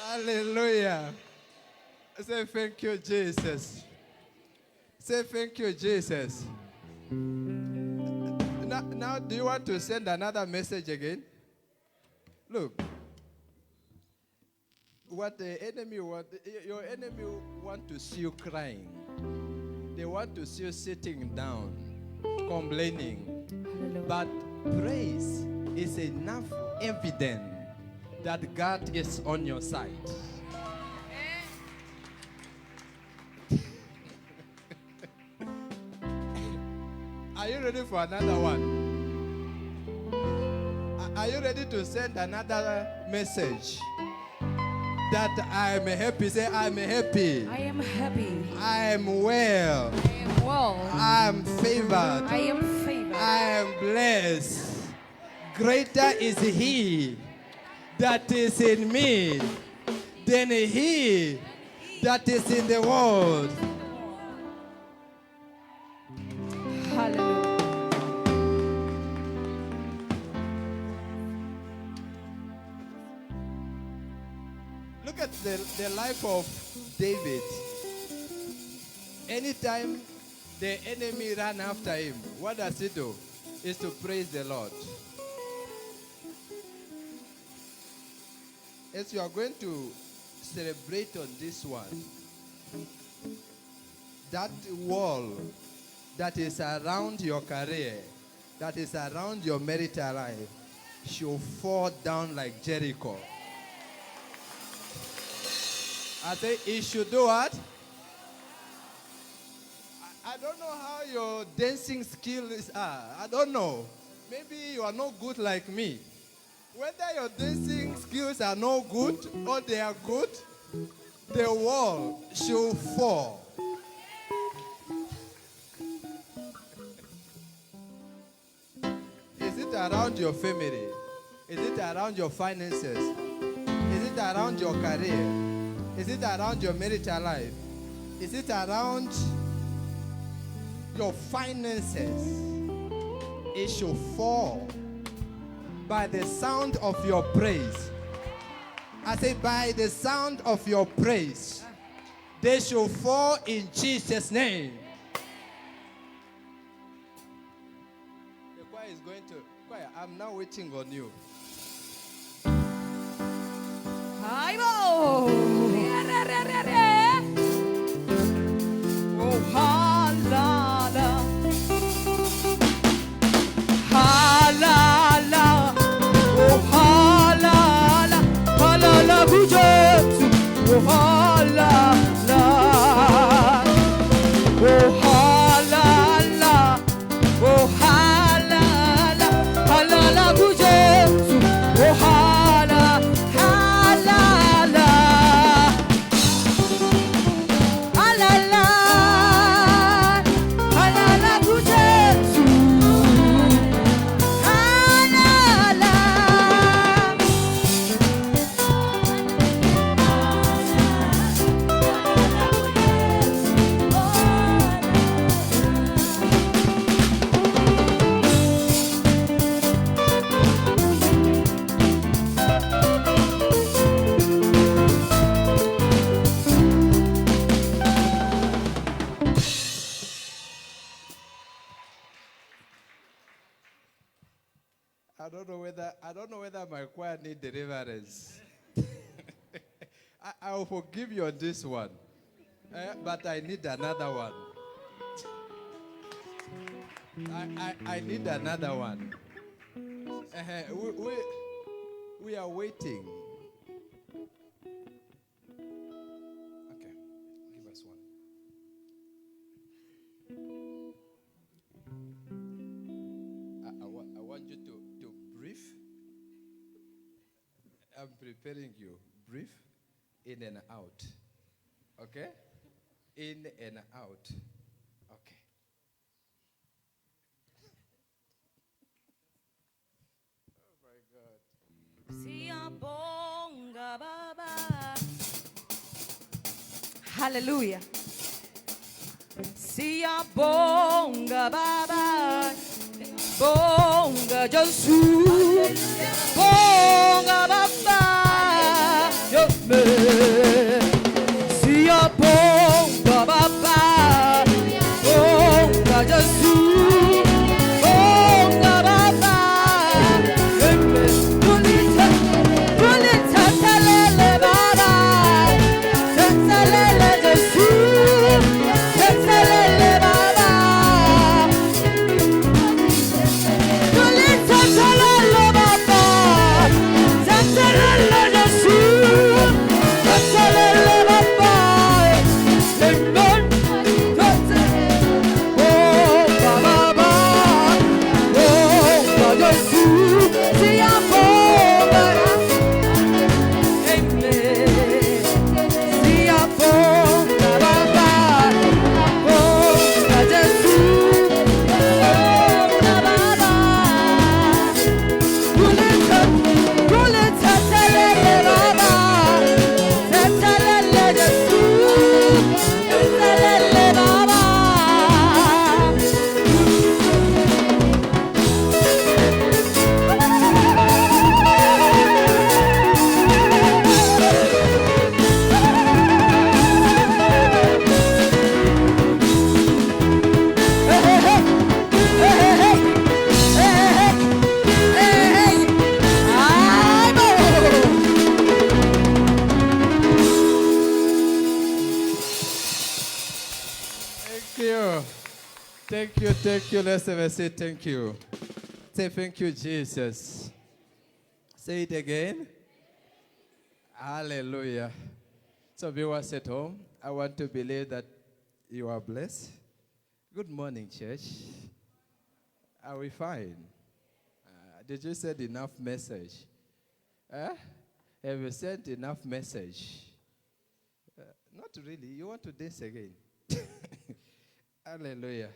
Hallelujah. Say thank you, Jesus. Say thank you, Jesus. Now, do you want to send another message again? Look, what the enemy want, your enemy want to see you crying. They want to see you sitting down, complaining. Hallelujah. But praise is enough evidence that God is on your side. Are you ready for another one? Are you ready to send another message? That I am happy. Say, I am happy. I am happy. I am well. I am well. I am favored. I am favored. I am blessed. Greater is He that is in me than he that is in the world. Hallelujah. Look at the life of David. Anytime the enemy ran after him, what does he do? Is to praise the Lord. As you are going to celebrate on this one, that wall that is around your career, that is around your marital life, should fall down like Jericho. I say it should do what? I don't know how your dancing skills are. I don't know. Maybe you are not good like me. Whether your dancing skills are no good or they are good, the wall should fall. Is it around your family? Is it around your finances? Is it around your career? Is it around your marital life? Is it around your finances? It should fall by the sound of your praise. I say by the sound of your praise. They shall fall in Jesus' name. The choir is going to... Choir, I'm now waiting on you. Oh, halala, halala, oh halala, halala, bujetu, oh halala, oh halala, oh halala, halala, bujetu, oh halala, halala, halala, halala, bujetu, halala. I don't know whether my choir need deliverance. I will forgive you on this one, but I need another one. I need another one. We are waiting. Okay, give us one. I want you to breathe. I'm preparing you. Breathe in and out. Okay? In and out. Okay. Oh my God. Siyabonga Baba. Hallelujah. Siyabonga Baba. Bonga Jesus. Bonga Baba. Yo me. Thank you, thank you. Let's have a say thank you. Say thank you, Jesus. Say it again. Hallelujah. So viewers at home, I want to believe that you are blessed. Good morning, church. Are we fine? Did you send enough message? Have you sent enough message? Not really. You want to dance again? Hallelujah.